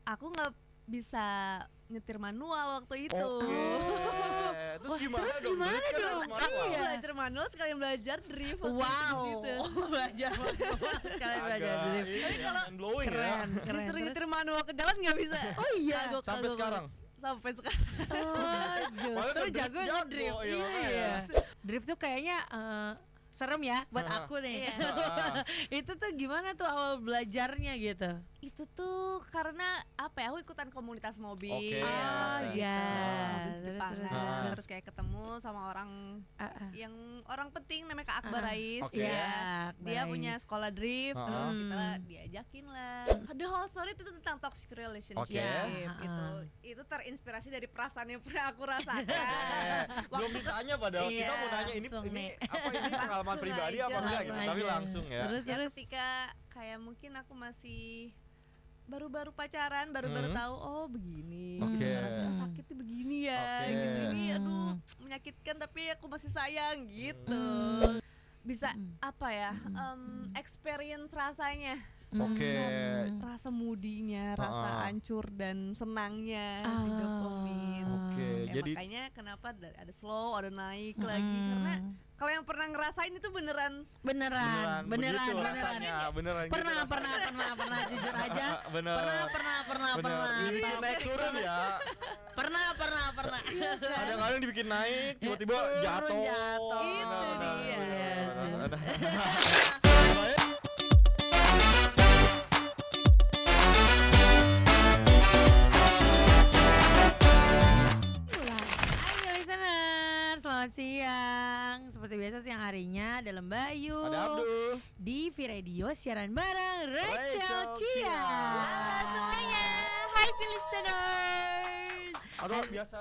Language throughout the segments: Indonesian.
aku nggak bisa nyetir manual waktu itu. Terus gimana dong? Aku belajar manual sekalian belajar drift waktu Wow. di situ. Belajar manual sekali belajar drift. Tapi kalau blowing Keren. disuruh nyetir manual ke jalan nggak bisa. Oh iya. Sampai sekarang. Sampai sekarang. Oh, justru Padahal jago jago, drift. iya. Iya. Drift tuh kayaknya serem ya buat aku nih. Iya. Itu tuh gimana tuh awal belajarnya gitu? Itu tuh karena apa ya? Aku ikutan komunitas mobil. Oke. Oh, gitu. iya. Mobil Terus, Jepangan. terus. Terus kayak ketemu sama orang yang orang penting namanya Kak Akbar Rais. Oke. Ya. Akbar Dia Rais. punya sekolah drift, terus kita diajakin lah. The whole story itu tentang toxic relationship. Oke. Itu terinspirasi dari perasaan yang pernah aku rasakan. Belum ditanya padahal kita mau nanya ini langsung nih. apa ini pengalaman Langsung pribadi aja, apa enggak gitu, langsung tapi aja. langsung ya. Terus Ya ketika kayak mungkin aku masih baru-baru pacaran, baru-baru tahu oh begini, Oke. rasanya sakitnya begini ya, Oke. gitu ini aduh menyakitkan tapi aku masih sayang gitu. Bisa apa ya? Experience rasanya. Oke. Rasa mudinya, rasa hancur dan senangnya di dopamin. Oke, jadi Makanya kenapa ada slow, ada naik lagi karena kalau yang pernah ngerasain itu beneran beneran begitu rasanya, beneran gitu pernah jujur aja. Bener. Pernah. Dibikin naik turun ya. Pernah. Kadang-kadang dibikin naik, tiba-tiba jatuh. Itu dia. Bener. Hai listener, selamat siang. Seperti biasa siang harinya ada Lembayu Ada Abdul. di V-Radio siaran bareng Rachel Rachel Cia. Cia. Halo semuanya, hai listeners. Atau biasa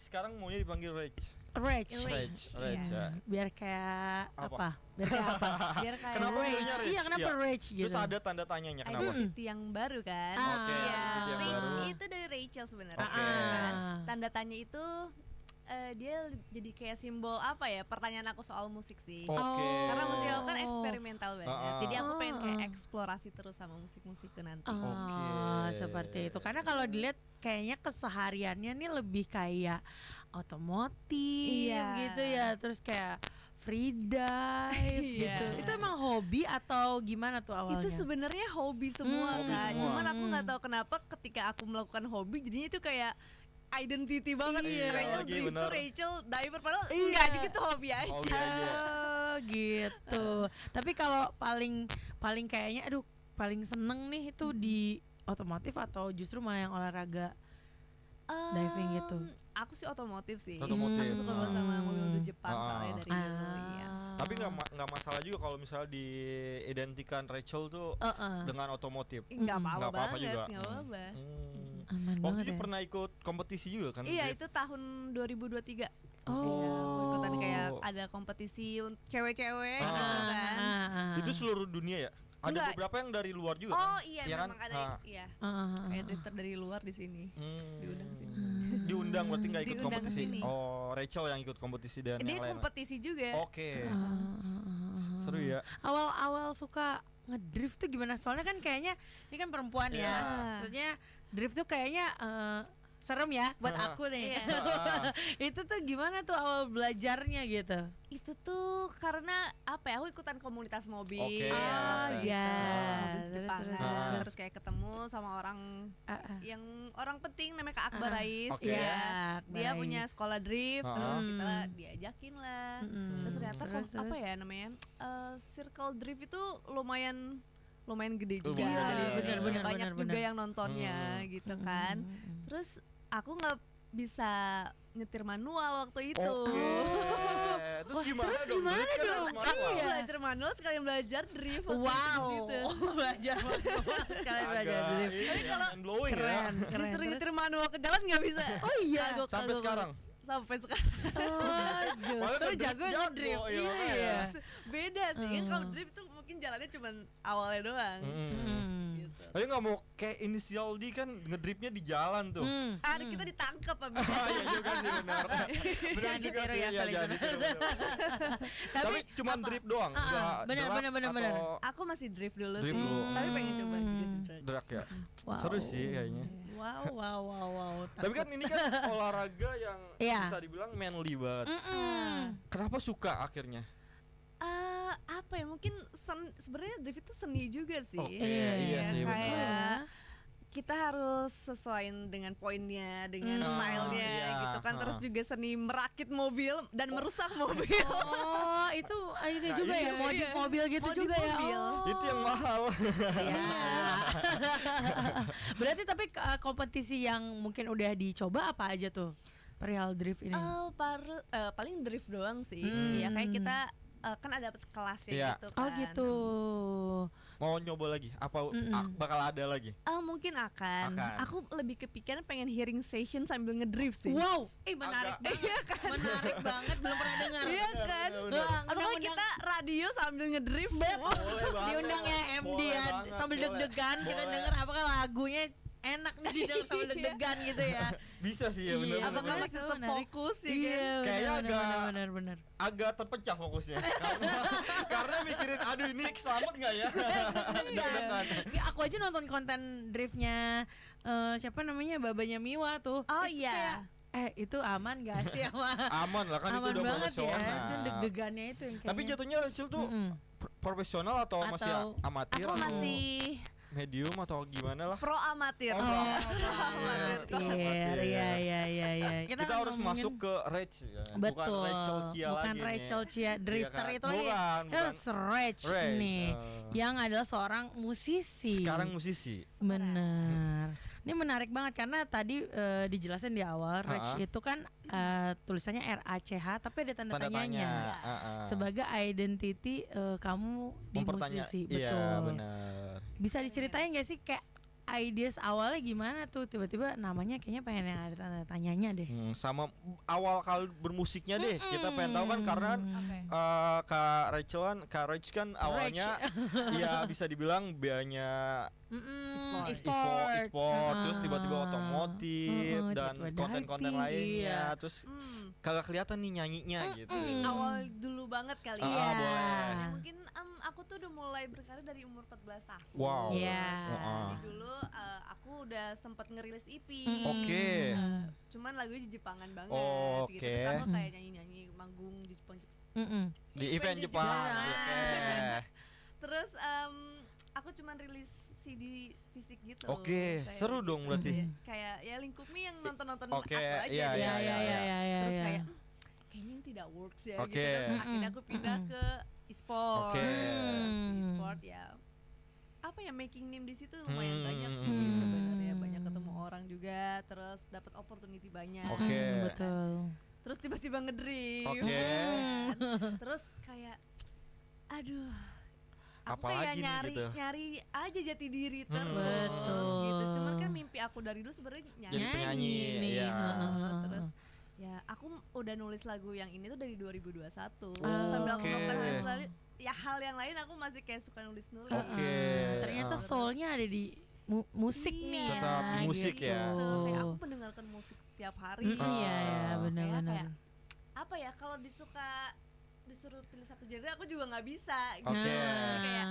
sekarang maunya dipanggil Rach. Rach. Rach ya. Biar kayak Apa? apa? Biar kayak apa? Biar kayak Kenapa Rach. namanya Rach? Iya, kenapa Iya. Rach gitu? Terus ada tanda tanyanya kenapa? identity yang baru kan? Oke, Iya, identity yang Rach baru. itu dari Rachel sebenarnya. Oke. Kan? Tanda tanya itu dia jadi kayak simbol apa ya? Pertanyaan aku soal musik sih. Oke. Karena musik aku kan eksperimental banget. Jadi aku pengen kayak Ah. eksplorasi terus sama musik-musikku nanti. Oke. Seperti itu. Karena kalau dilihat kayaknya kesehariannya nih lebih kayak otomotif gitu ya. Terus kayak free dive gitu. Itu emang hobi atau gimana tuh awalnya? Itu sebenarnya hobi semua Hobi kan. semua. Cuman aku nggak tahu kenapa ketika aku melakukan hobi jadinya itu kayak identity banget. Iya, Rachel lagi drifter, bener. Rachel diver, padahal enggak aja gitu hobi aja. Hobi aja. Oh, gitu. Tapi kalau paling kayaknya paling seneng nih itu di otomotif atau justru malah yang olahraga diving gitu? Aku sih otomotif sih. Otomotif. Aku suka banget sama mobil Jepang soalnya dari dulu. Iya. Tapi nggak masalah juga kalau misalnya diidentikan Rachel tuh dengan otomotif. Nggak Nggak apa-apa apa-apa banget, juga. nggak apa-apa. Aman Waktu banget itu ya. pernah ikut kompetisi juga kan? Iya, Dre? itu tahun 2023. Oh. Iya, aku ikutan kayak ada kompetisi cewek-cewek gitu kan. Itu seluruh dunia ya? Ada Enggak. beberapa yang dari luar juga Oh kan? iya, Iya kan? memang ada iya. Kayak drifter dari luar di sini. Diundang sini. Diundang berarti nggak ikut Diundang kompetisi? kesini. Oh, Rachel yang ikut kompetisi dan Dia yang lain. kompetisi juga. Oke. Seru ya. Awal suka ngedrift tuh gimana? Soalnya kan kayaknya ini kan perempuan ya. Iya. Maksudnya drift tuh kayaknya serem ya buat aku nih. Iya. Itu tuh gimana tuh awal belajarnya gitu? Itu tuh karena apa ya? Aku ikutan komunitas mobil. Oke. Oh, gitu. iya. Mobil Terus, Jepangan. terus. Terus kayak ketemu sama orang yang orang penting namanya Kak Akbar Rais. Oke. Ya. Akbar Dia Rais. punya sekolah drift, terus kita diajakin lah. Terus ternyata Terus, apa ya namanya? Circle drift itu lumayan gede juga. Iya, benar, banyak juga benar. yang nontonnya gitu kan. Terus aku nggak bisa nyetir manual waktu itu. Terus gimana dong? gimana Drift kan dong? harus manual. Aku belajar manual sekalian belajar drift waktu Wow. di situ. Belajar sekali belajar Agak drift. ini ya, mind blowing ya. Keren. Disuruh nyetir manual ke jalan nggak bisa. Oh iya. Sampai sekarang. Sampai sekarang. Oh, justru jago ngedrift. Iya. Beda sih kan kalau drift tuh mungkin jalannya cuma awalnya doang. Gitu. Tapi nggak mau kayak inisial D kan ngedripnya di jalan tuh. Ada kita ditangkap abis. Iya juga sih benar. Jangan juga ditiru sih, ya, iya, kali jangan itu. ditiru, benar. Tapi cuma drip doang, nggak benar, drag benar. atau Aku masih drift dulu Drift sih. dulu. Tapi pengen coba juga sih drag. drag ya. Wow. Seru sih kayaknya. Wow. Tapi kan ini kan olahraga yang Iya. bisa dibilang manly banget. Mm-mm. Kenapa suka akhirnya? Apa ya, mungkin sebenarnya drift itu seni juga sih. Iya sih, benar. Kayak kita harus sesuaiin dengan poinnya, dengan stylenya iya, gitu kan. Terus juga seni merakit mobil dan merusak mobil. Oh, itu ini juga ya, iya. modif mobil gitu Modif juga ya. mobil. Oh. Itu yang mahal. Iya. Berarti tapi kompetisi yang mungkin udah dicoba apa aja tuh perihal drift ini? Paling drift doang sih. Hmm. Ya kayak kita kan ada kelasnya Iya. gitu kan. Oh gitu. Mau nyoba lagi? Apa bakal ada lagi? Mungkin akan. Akan. Aku lebih kepikiran pengen hearing session sambil ngedrift sih. Wow, menarik Agak- banget. Iya kan? Menarik banget, belum pernah dengar. Iya kan? Bener. Atau kalau kita radio sambil ngedrift. Boleh banget. Diundang ya MD Boleh ya, banget, sambil boleh. deg-degan kita Boleh. denger apakah lagunya enak nih didengar sambil deg-degan gitu ya. Bisa sih ya, Iya, benar. Apakah bener. masih Menarik. terfokus ya kan? Iya, Kayaknya benar. agak terpecah fokusnya. Karena mikirin aduh ini selamat nggak ya? Deg-degan. Ya, aku aja nonton konten driftnya siapa namanya babanya Miwa tuh. Oh Itu iya. kayak, itu aman gak sih sama Aman lah kan aman itu udah banget ya. profesional. Cuma deg-degannya itu yang kayaknya. Tapi jatuhnya Rachel tuh Mm-mm. profesional atau masih Atau- amatir Aku atau masih medium atau gimana lah? pro amatir. Oh, pro amatir. amatir. Iya. Kita harus masuk ke Rach ya. Betul. Bukan Rachel Chia Bukan lagi Rachel nih. Chia drifter Iya kan? itu lagi. Bukan. Harus Rach Rach, nih. Yang adalah seorang musisi. Sekarang musisi. Bener. Ini menarik banget karena tadi dijelasin di awal Rach itu kan tulisannya RACH tapi ada tanda Tanda tanyanya. tanya. Sebagai identity kamu di musisi, Iya, betul. benar. Bisa diceritain gak sih kayak ideas awalnya gimana tuh tiba-tiba namanya kayaknya pengen yang ada tanda tanyanya deh. Sama awal kali bermusiknya deh. Kita pengen tahu kan karena kan, Oke. Kak Rach kan awalnya ya bisa dibilang banyak E-sport. terus tiba-tiba otomotif dan tiba-tiba konten-konten diving, lainnya, iya. terus kagak kelihatan nih nyanyinya gitu. Awal dulu banget kali Ah, ya. boleh. Ya, mungkin aku tuh udah mulai berkarir dari umur 14 tahun. Wow. Iya. Jadi dulu aku udah sempat ngerilis EP. Oke. Cuman lagunya Jepangan banget Oh, gitu. oke. Terus aku kayak nyanyi-nyanyi manggung di Jepang. Di event Jepang. Oke. Terus aku cuman rilis CD fisik gitu. Oke, Kayak seru dong berarti. Kayak ya Lingkup Me yang nonton-nonton Oke, aku aja iya, gitu. iya. Terus kayak kayaknya ini tidak works ya Oke. gitu. Terus akhirnya aku pindah ke e-sport. Oke. E-sport ya. Apa ya, making name di situ lumayan banyak sih Hmm. sebenarnya, banyak ketemu orang juga, terus dapat opportunity banyak. Oke. Betul. Terus tiba-tiba ngedrift. Oke. Terus kayak aduh, aku Apalagi kayak nih nyari gitu. nyari aja jati diri terus Betul. gitu. Cuman kan mimpi aku dari dulu sebenarnya nyanyi. Jadi penyanyi, nih. iya. Terus ya aku udah nulis lagu yang ini tuh dari 2021. Oh, Sambil aku oke. melakukan nulis lagu, ya hal yang lain aku masih kayak suka nulis-nulis. Oke. Ternyata Ah. soulnya ada di musik Iya. nih. Tetap di musik gitu. ya. Kayak aku mendengarkan musik tiap hari. Iya ya, benar-benar. Kayak apa ya, kalau disuruh pilih satu genre aku juga nggak bisa gitu. Oke. Kayak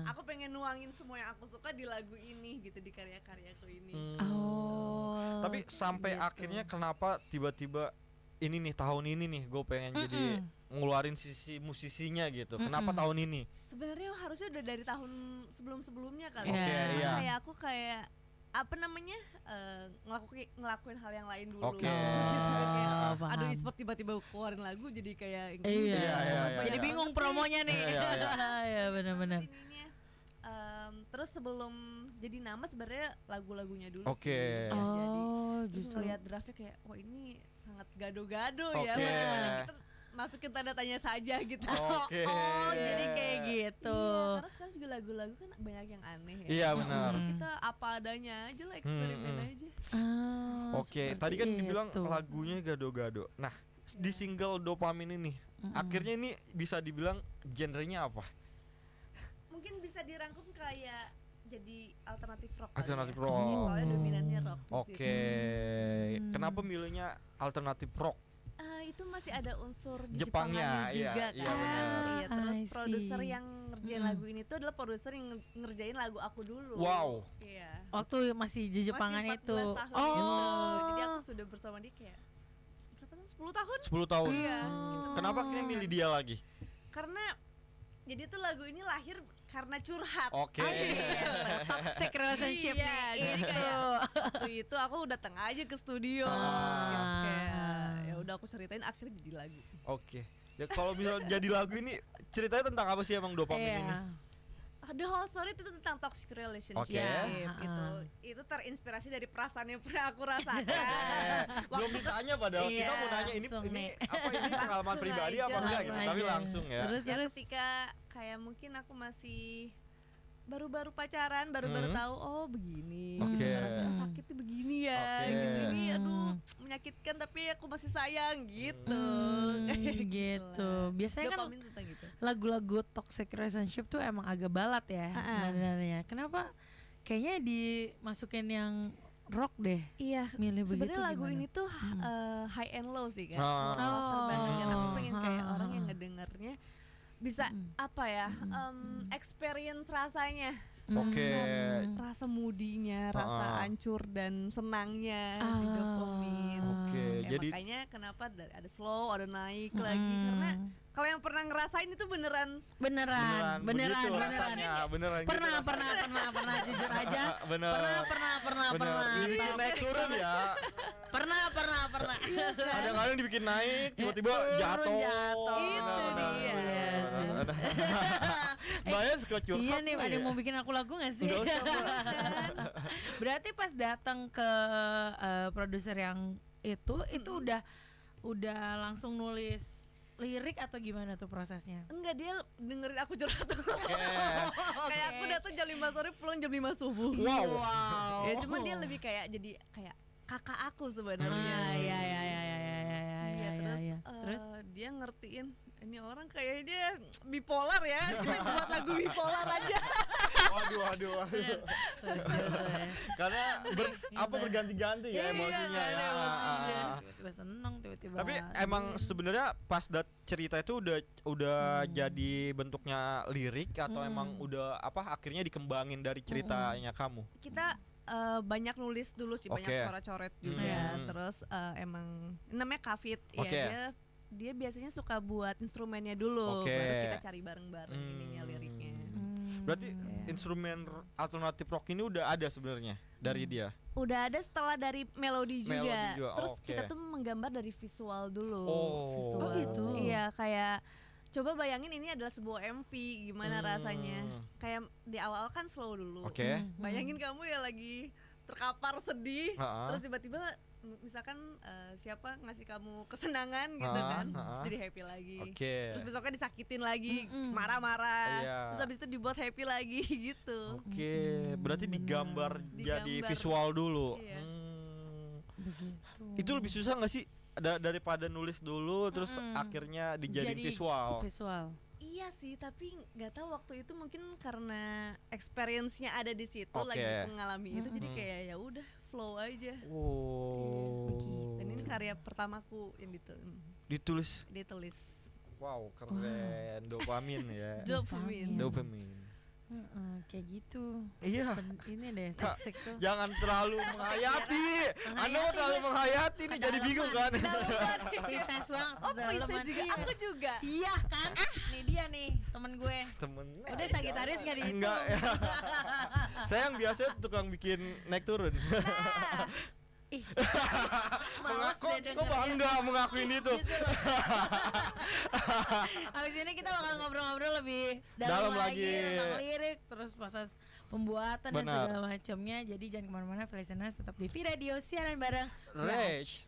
aku pengen nuangin semua yang aku suka di lagu ini gitu, di karya-karyaku ini. Oh. Tapi sampai gitu. akhirnya kenapa tiba-tiba ini nih tahun ini nih gue pengen jadi ngeluarin sisi musisinya gitu. Kenapa tahun ini? Sebenarnya harusnya udah dari tahun sebelum-sebelumnya kali. Oke, ya. iya. Kayak aku kayak apa namanya, ngelakuin hal yang lain dulu. Oke. Gitu, kayak, paham. aduh, e-sport tiba-tiba keluarin lagu jadi kayak Iya. Iya, Jadi iya. bingung promonya nih. Iya, iya. Iya, benar-benar. Ininya, terus sebelum jadi nama sebenarnya lagu-lagunya dulu Oke. sih. Jadi Oh, terus justru. ngeliat draftnya kayak, wah ini sangat gado-gado ya. Oke. Bagaimana kita masukin tanda tanya saja gitu. Oke. Oh, jadi kayak gitu. Iya, karena sekarang juga lagu-lagu kan banyak yang aneh ya. Iya, benar. Kita apa adanya aja lah, eksperimen aja. Ah, Oke, seperti tadi kan dibilang itu. lagunya gado-gado. Nah, di single Dopamin ini, akhirnya ini bisa dibilang genrenya apa? Mungkin bisa dirangkum kayak jadi alternatif rock. kali Alternatif ya. rock. Soalnya dominannya rock di situ. Oke. Kenapa milihnya alternatif rock? Itu masih ada unsur Jepangnya, Jepangannya iya, juga iya, kan. benar. Iya, terus I see. produser yang ngerjain lagu ini tuh adalah produser yang ngerjain lagu aku dulu. Wow. Iya. Waktu masih di Jepangan Masih 14 itu. tahun Oh. gitu. Jadi aku sudah bersama dia kayak berapa tahun? 10 tahun? 10 tahun. Iya. Kenapa akhirnya milih dia lagi? Karena jadi tuh lagu ini lahir karena curhat. Oke. Toxic relationship Iya, nih. jadi Itu. kayak waktu itu aku datang aja ke studio. Kayak ya udah aku ceritain akhirnya jadi lagu. Oke. Ya kalau misal jadi lagu ini ceritanya tentang apa sih emang Dopamin ini? The whole story itu tentang toxic relationship Oke. gitu. Itu terinspirasi dari perasaan yang pernah aku rasakan. Belum ditanya padahal kita Iya, mau nanya ini langsung nih. apa ini pengalaman Langsung pribadi aja, apa enggak gitu. langsung Tapi aja. langsung ya. Terus Ya ketika kayak mungkin aku masih baru-baru pacaran, baru-baru tahu oh begini. Oke. Rasanya sakitnya begini ya. Oke. Gitu ini aduh menyakitkan tapi aku masih sayang gitu. Gitu. Biasanya kan Dopamin tentang gitu. lagu-lagu toxic relationship tuh emang agak balat ya nada-nadanya. Kenapa kayaknya dimasukin yang rock deh? Iya, Milih begitu sebenarnya lagu gimana? ini tuh high and low sih kan. Ah. Cluster banget kan. Aku pengen kayak Ah. orang yang ngedengernya bisa apa ya? Experience rasanya. Oke. Rasa moodinya, rasa hancur dan senangnya di Dopamin. Oke, Ya, jadi makanya kenapa ada slow, ada naik lagi karena kalau yang pernah ngerasain itu beneran beneran begitu rasanya, beneran gitu pernah rasanya. jujur aja. Bener. Pernah. Dibikin naik turun ya. Pernah. Kadang-kadang dibikin naik, tiba-tiba jatuh. jatuh. Itu dia. Bener. Mbaknya suka curhat. Iya nih, tuh ada ya? yang mau bikin aku lagu gak sih? Nggak usah, Mbak. Berarti pas datang ke produser yang itu udah langsung nulis lirik atau gimana tuh prosesnya? enggak, dia dengerin aku curhat. Oke. Kayak aku datang jam 5 sore pulang jam 5 subuh. Wow. Ya cuman dia lebih kayak jadi kayak kakak aku sebenarnya. Iya. Iya, terus Terus dia ngertiin ini orang kayak dia bipolar ya. Kita buat lagu bipolar aja. Waduh. Karena berganti-ganti ya Iya, emosinya ya. tiba-tiba seneng, tiba-tiba. Tapi emang sebenarnya pas cerita itu udah jadi bentuknya lirik atau emang udah akhirnya dikembangin dari ceritanya kamu? Kita banyak nulis dulu sih, banyak Oke. coret-coret juga. Terus emang namanya Kavit Oke. ya, dia biasanya suka buat instrumennya dulu, Oke. baru kita cari bareng-bareng ininya liriknya. Berarti instrumen alternatif rock ini udah ada sebenarnya dari dia. Udah ada setelah dari melodi juga. Melodi juga, Terus oke. kita tuh menggambar dari visual dulu. Oh. Visual. Oh gitu. Iya, kayak coba bayangin ini adalah sebuah MV, gimana rasanya. Kayak di awal kan slow dulu. Oke. Bayangin kamu ya lagi terkapar sedih, Ha-ha. terus tiba-tiba misalkan siapa ngasih kamu kesenangan gitu Ha-ha, kan, ha-ha. terus jadi happy lagi. Oke. Terus besoknya disakitin lagi, marah-marah. Iya. Terus habis itu dibuat happy lagi gitu. Oke, berarti digambar jadi Digambar. visual dulu. Iya. begitu. Itu lebih susah nggak sih daripada nulis dulu terus akhirnya dijadiin Jadi visual? Visual. Iya sih, tapi nggak tahu waktu itu mungkin karena experience-nya ada di situ, Oke. lagi mengalami itu, jadi kayak ya udah flow aja. Oh. Dan ini karya pertamaku yang Ditulis. ditulis. Wow, keren. Dopamin ya. Dopamin. Dopamin. Kayak gitu. Iya. Ini deh Kak, toxic tuh. Jangan terlalu menghayati. Anda mau terlalu menghayati nih jadi bingung kan? Pisces banget. Oh, Pisces juga. Aku juga. Iya kan? Nih dia nih temen gue. Temen. Udah Sagitarius gak dihitung. Enggak ya. Saya yang biasa tukang bikin naik turun. Ih, males Kok deh kok bangga mengakuin itu? Gitu loh. Habis ini kita bakal ngobrol-ngobrol lebih dalam Dalam lagi. tentang lirik, terus proses pembuatan dan Benar. segala macamnya. Jadi jangan kemana-mana, listeners tetap di V Radio siaran bareng Rage.